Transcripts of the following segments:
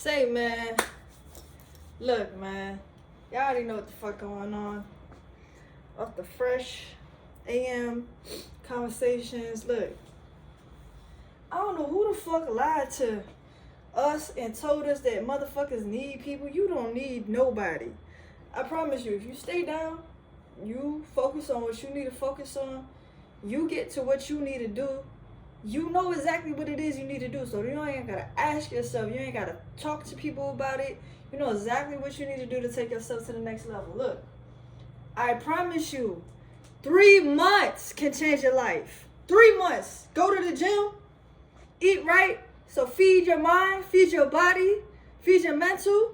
Say, man, look, man, y'all already know what the fuck going on. Off the Fresh AM conversations. Look, I don't know who the fuck lied to us and told us that motherfuckers need people. You don't need nobody. I promise you, if you stay down, you focus on what you need to focus on, you get to what you need to do, you know exactly what it is you need to do. So you ain't gotta ask yourself, you ain't gotta talk to people about it. You know exactly what you need to do to take yourself to the next level. Look, I promise you, 3 months can change your life. 3 months. Go to the gym, eat right. So feed your mind, feed your body, feed your mental.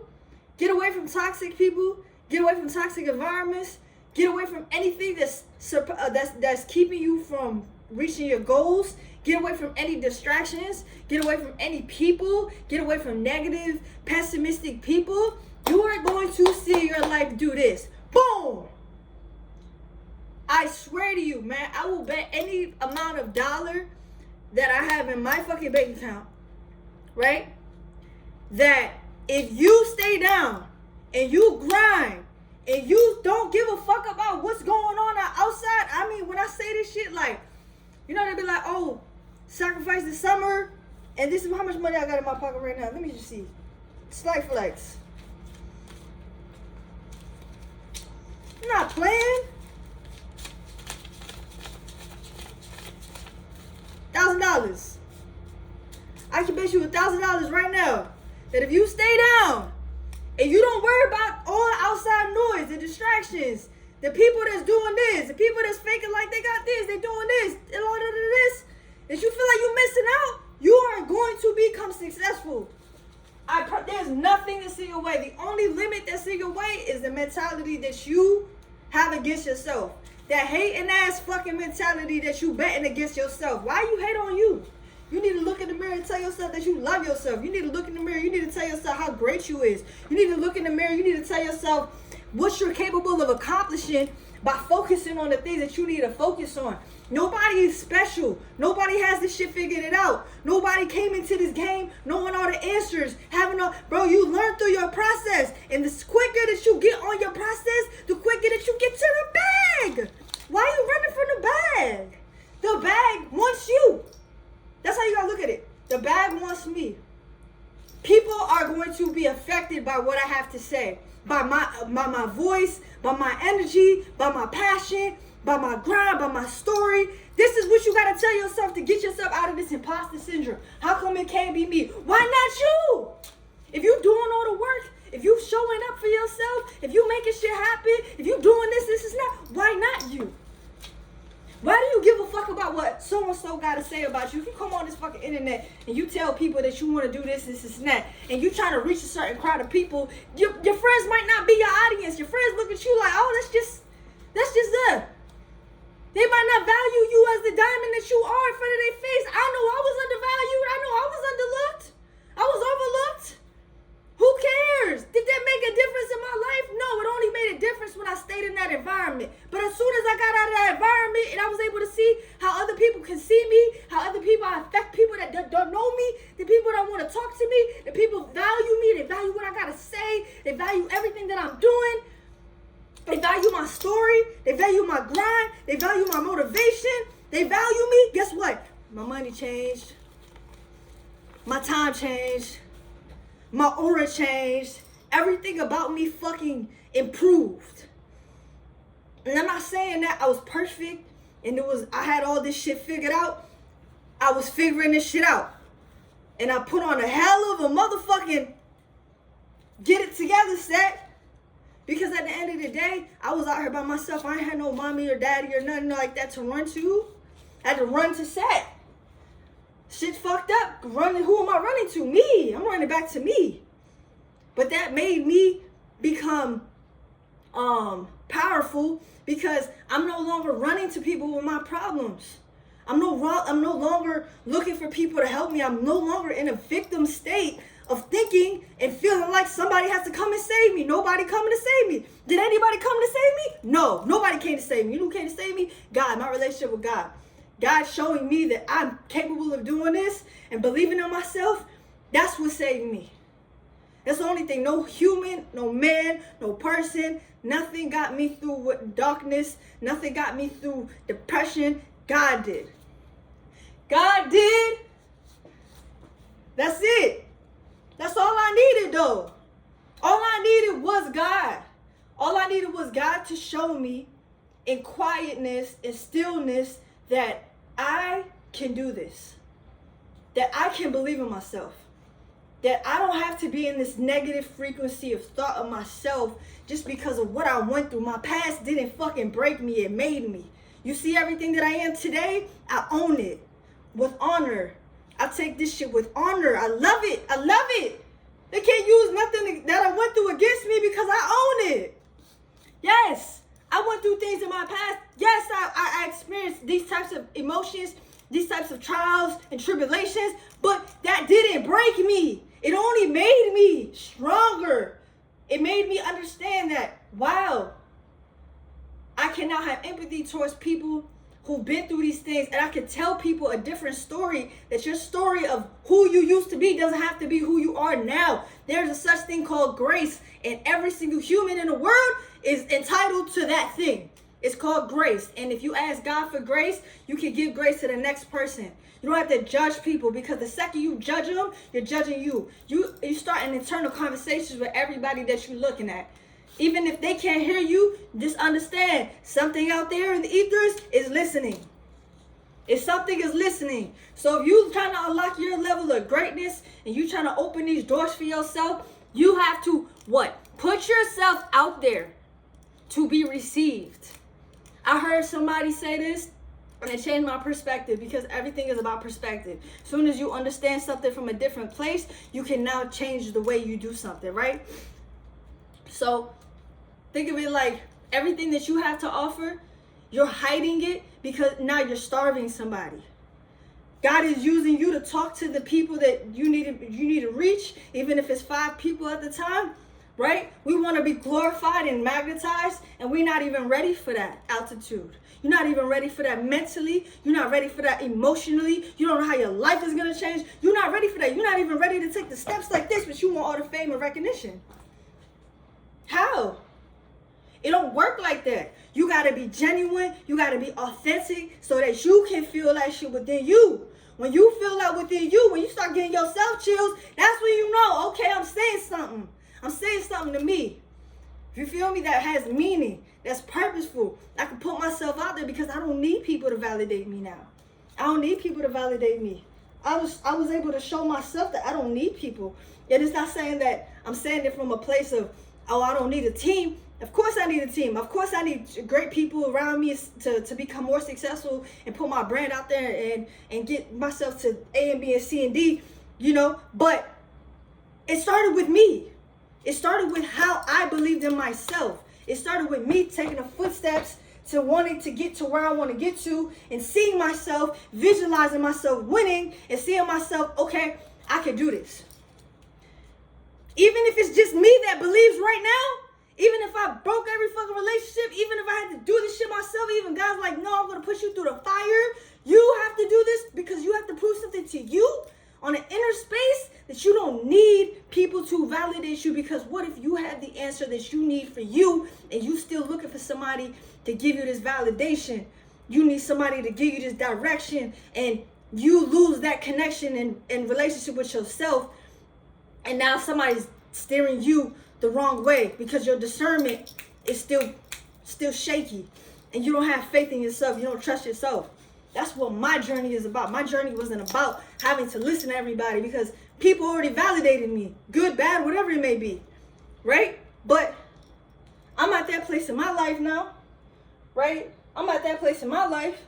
Get away from toxic people. Get away from toxic environments. Get away from anything that's keeping you from reaching your goals. Get away from any distractions. Get away from any people. Get away from negative, pessimistic people. You are going to see your life do this. Boom! I swear to you, man, I will bet any amount of dollar that I have in my fucking bank account, right? That if you stay down and you grind and you don't give a fuck about what's going on outside, I mean, when I say this shit, like, you know, they be like, oh, sacrifice the summer, and this is how much money I got in my pocket right now. Let me just see. Slight flex. I'm not playing. $1,000. I can bet you $1,000 right now that if you stay down and you don't worry about all the outside noise, the distractions, the people that's doing this, the people that's faking like they got this, they doing this, and all of this, that you feel like you're missing out, you are going to become successful. There's nothing that's in your way. The only limit that's in your way is the mentality that you have against yourself. That hating ass fucking mentality that you betting against yourself. Why you hate on you? You need to look in the mirror and tell yourself that you love yourself. You need to look in the mirror. You need to tell yourself how great you is. You need to look in the mirror. You need to tell yourself what you're capable of accomplishing by focusing on the things that you need to focus on. Nobody is special. Nobody has this shit figured it out. Nobody came into this game knowing all the answers. Bro, you learn through your process. And the quicker that you get on your process, the quicker that you get to the bag. Why are you running from the bag? The bag wants you. That's how you gotta look at it. The bag wants me. People are going to be affected by what I have to say. By my voice, by my energy, by my passion, by my grind, by my story. This is what you gotta tell yourself to get yourself out of this imposter syndrome. How come it can't be me? Why not you? If you doing all the work, if you showing up for yourself, if you making shit happen, if you doing this is not, why not you? Why do you give a fuck about what so-and-so got to say about you? If you come on this fucking internet and you tell people that you want to do this and that, and you trying to reach a certain crowd of people, your friends might not be your audience. Your friends look at you like, oh, that's just them. They might not value you as the diamond that you are in front of their face. I know I was undervalued. I know I was underlooked. I was overlooked. Who cares? Did that make a difference in my life? No, it only made a difference when I stayed in that environment. But as soon as I got out of that environment and I was able to see how other people can see me, how other people affect people that don't know me, the people that want to talk to me, the people value me, they value what I got to say, they value everything that I'm doing, they value my story, they value my grind, they value my motivation, they value me. Guess what? My money changed. My time changed. My aura changed. Everything about me fucking improved. And I'm not saying that I was perfect and I had all this shit figured out. I was figuring this shit out. And I put on a hell of a motherfucking get it together set. Because at the end of the day, I was out here by myself. I ain't had no mommy or daddy or nothing like that to run to. I had to run to set. Shit fucked up. Who am I running to? Me. I'm running back to me. But that made me become powerful because I'm no longer running to people with my problems. I'm no longer looking for people to help me. I'm no longer in a victim state of thinking and feeling like somebody has to come and save me. Nobody coming to save me. Did anybody come to save me? No, nobody came to save me. You know who came to save me? God, my relationship with God. God showing me that I'm capable of doing this and believing in myself, that's what saved me. only thing. No human, no man, no person. Nothing got me through darkness. Nothing got me through depression. God did. God did. That's it. That's all I needed, though. All I needed was God. All I needed was God to show me in quietness and stillness that I can do this. That I can believe in myself. That I don't have to be in this negative frequency of thought of myself just because of what I went through. My past didn't fucking break me. It made me. You see everything that I am today? I own it with honor. I take this shit with honor. I love it. I love it. They can't use nothing that I went through against me because I own it. Yes, I went through things in my past. Yes, I experienced these types of emotions, these types of trials and tribulations, but that didn't break me. It only made me stronger. It made me understand that, wow, I can now have empathy towards people who've been through these things, and I can tell people a different story, that your story of who you used to be doesn't have to be who you are now. There's a such thing called grace, and every single human in the world is entitled to that thing. It's called grace, and if you ask God for grace, you can give grace to the next person. You don't have to judge people, because the second you judge them, you're judging you. You start an internal conversations with everybody that you're looking at. Even if they can't hear you, just understand something out there in the ethers is listening. If something is listening. So if you're trying to unlock your level of greatness and you're trying to open these doors for yourself, you have to what? Put yourself out there to be received. I heard somebody say this, and it changed my perspective, because everything is about perspective. As soon as you understand something from a different place, you can now change the way you do something, right? So think of it like everything that you have to offer, you're hiding it because now you're starving somebody. God is using you to talk to the people that you need to reach, even if it's 5 people at the time, right? We want to be glorified and magnetized, and we're not even ready for that altitude. You're not even ready for that mentally. You're not ready for that emotionally. You don't know how your life is going to change. You're not ready for that. You're not even ready to take the steps like this, but you want all the fame and recognition. How? It don't work like that. You got to be genuine. You got to be authentic so that you can feel that shit within you. When you feel that within you, when you start getting yourself chills, that's when you know, okay, I'm saying something. I'm saying something to me. If you feel me, that has meaning. That's purposeful. I can put myself out there because I don't need people to validate me now. I don't need people to validate me. I was able to show myself that I don't need people. And it's not saying that I'm saying it from a place of, oh, I don't need a team. Of course I need a team. Of course I need great people around me to become more successful and put my brand out there and get myself to A and B and C and D, you know. But it started with me. It started with how I believed in myself. It started with me taking the footsteps to wanting to get to where I want to get to, and seeing myself, visualizing myself winning, and seeing myself, okay, I can do this. Even if it's just me that believes right now, even if I broke every fucking relationship, even if I had to do this shit myself, even God's like, no, I'm going to push you through the fire. You have to do this because you have to prove something to you on an inner space that you don't need people to validate you. Because what if you have the answer that you need for you and you still looking for somebody to give you this validation? You need somebody to give you this direction, and you lose that connection and relationship with yourself, and now somebody's steering you the wrong way because your discernment is still shaky, and you don't have faith in yourself. You don't trust yourself. That's what my journey is about. My journey wasn't about having to listen to everybody, because people already validated me, good, bad, whatever it may be, right? But I'm at that place in my life now, right? I'm at that place in my life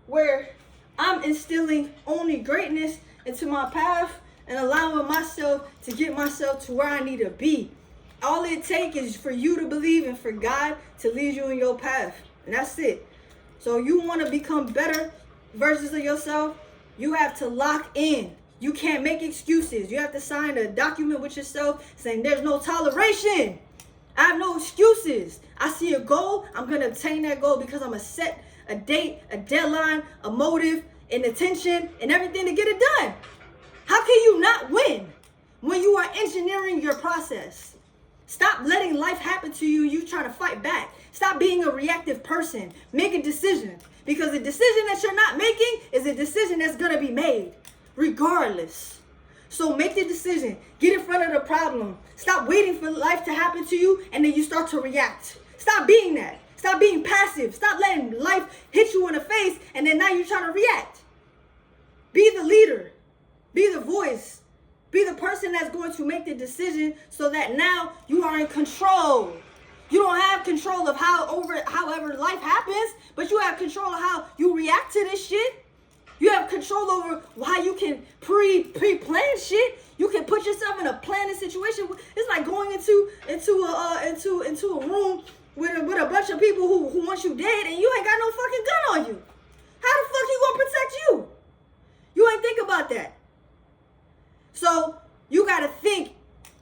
where I'm instilling only greatness into my path and allowing myself to get myself to where I need to be. All it takes is for you to believe and for God to lead you in your path. And that's it. So you want to become better versions of yourself, you have to lock in. You can't make excuses. You have to sign a document with yourself saying there's no toleration. I have no excuses. I see a goal, I'm going to obtain that goal because I'm going to set a date, a deadline, a motive, an intention, and everything to get it done. How can you not win? when you are engineering your process. Stop letting life happen to you. You trying to fight back. Stop being a reactive person. Make a decision. Because the decision that you're not making is a decision that's going to be made regardless. So make the decision. Get in front of the problem. Stop waiting for life to happen to you and then you start to react. Stop being that. Stop being passive. Stop letting life hit you in the face and then now you're trying to react. Be the leader. Be the voice. Be the person that's going to make the decision so that now you are in control. You don't have control of however life happens, but you have control of how you react to this shit. You have control over how you can pre-plan shit. You can put yourself in a planning situation. It's like going into a room with a bunch of people who want you dead and you ain't got no fucking gun on you. How the fuck you gonna protect you? You ain't think about that. So you got to think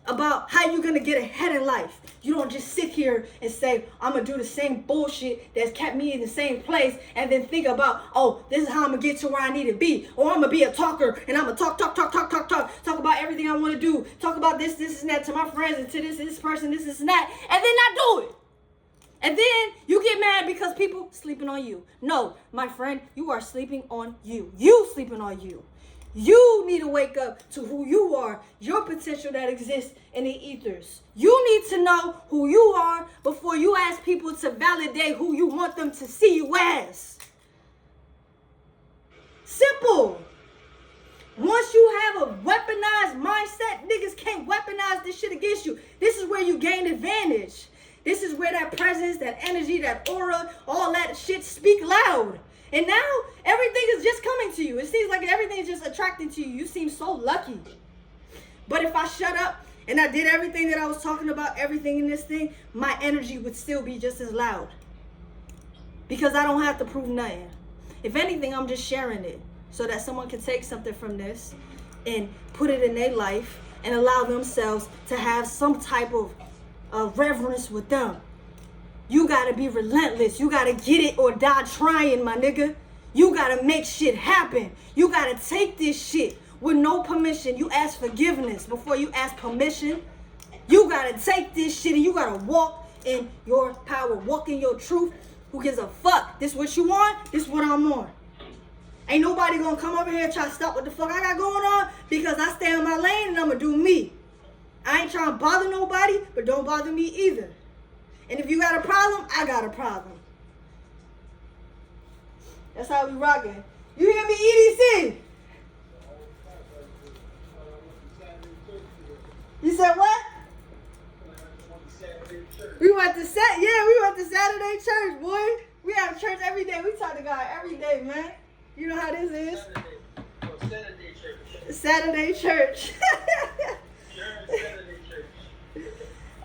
about how you're going to get ahead in life. You don't just sit here and say, I'm going to do the same bullshit that's kept me in the same place and then think about, oh, this is how I'm going to get to where I need to be. Or I'm going to be a talker and I'm going to talk about everything I want to do. Talk about this and that to my friends and to this person, this and that, and then not do it. And then you get mad because people sleeping on you. No, my friend, you are sleeping on you. You sleeping on you. You need to wake up to who you are, your potential that exists in the ethers. You need to know who you are before you ask people to validate who you want them to see you as. Simple. Once you have a weaponized mindset, niggas can't weaponize this shit against you. This is where you gain advantage. This is where that presence, that energy, that aura, all that shit speak loud. And now, everything is just coming to you. It seems like everything is just attracting to you. You seem so lucky. But if I shut up and I did everything that I was talking about, everything in this thing, my energy would still be just as loud. Because I don't have to prove nothing. If anything, I'm just sharing it so that someone can take something from this and put it in their life and allow themselves to have some type of reverence with them. You gotta be relentless. You gotta get it or die trying, my nigga. You gotta make shit happen. You gotta take this shit with no permission. You ask forgiveness before you ask permission. You gotta take this shit and you gotta walk in your power. Walk in your truth. Who gives a fuck? This what you want? This what I'm on. Ain't nobody gonna come over here and try to stop what the fuck I got going on because I stay in my lane and I'm gonna do me. I ain't trying to bother nobody, but don't bother me either. And if you got a problem, I got a problem. That's how we rocking. You hear me, EDC? You said what? We went to Saturday church, boy. We have church every day. We talk to God every day, man. You know how this is. Saturday church.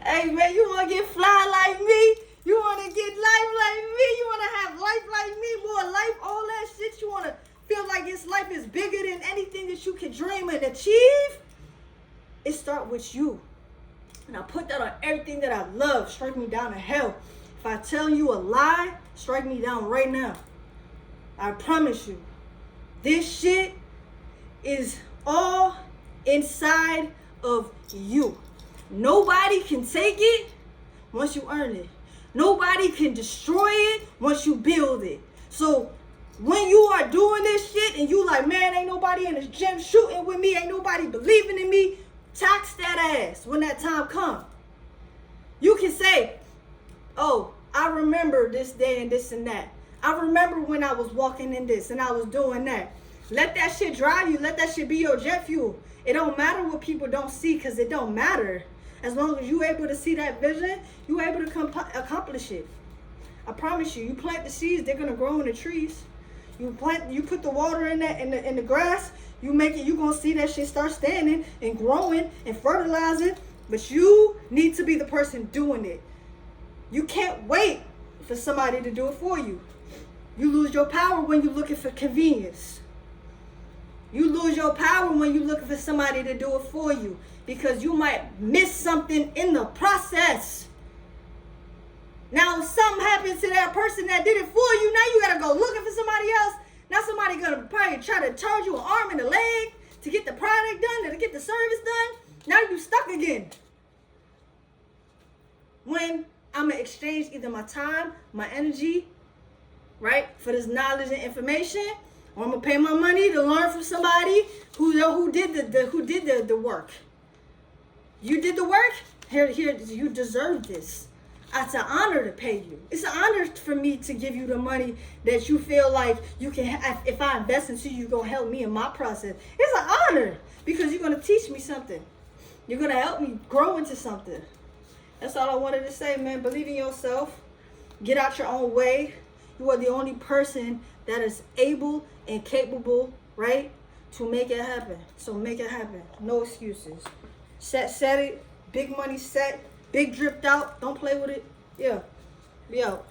Hey, man, you want to get fly like me? You want to get life like me? You want to have life like me? More life, all that shit. You want to feel like this life is bigger than anything that you can dream and achieve? It starts with you. And I put that on everything that I love. Strike me down to hell. If I tell you a lie, strike me down right now. I promise you. This shit is all inside of you. Nobody can take it once you earn it. Nobody can destroy it once you build it. So when you are doing this shit and you like, man, ain't nobody in this gym shooting with me, ain't nobody believing in me, tax that ass when that time comes. You can say, oh, I remember this day and this and that. I remember when I was walking in this and I was doing that. Let that shit drive you. Let that shit be your jet fuel. It don't matter what people don't see because it don't matter. As long as you're able to see that vision, you're able to accomplish it. I promise you, you plant the seeds, they're gonna grow in the trees. You put the water in the grass, you're gonna see that shit start standing and growing and fertilizing. But you need to be the person doing it. You can't wait for somebody to do it for you. You lose your power when you're looking for convenience. You lose your power when you're looking for somebody to do it for you. Because you might miss something in the process. Now, if something happens to that person that did it for you, now you gotta go looking for somebody else. Now somebody gonna probably try to charge you an arm and a leg to get the product done, to get the service done. Now you stuck again. When I'm gonna exchange either my time, my energy, right, for this knowledge and information, or I'm gonna pay my money to learn from somebody who did the work. You did the work. Here, you deserve this. It's an honor to pay you. It's an honor for me to give you the money that you feel like you can. If I invest into you, you're gonna help me in my process. It's an honor because you're gonna teach me something. You're gonna help me grow into something. That's all I wanted to say, man. Believe in yourself. Get out your own way. You are the only person that is able and capable, right, to make it happen. So make it happen. No excuses. Set it. Big money set. Big dripped out. Don't play with it. Yeah. Be out.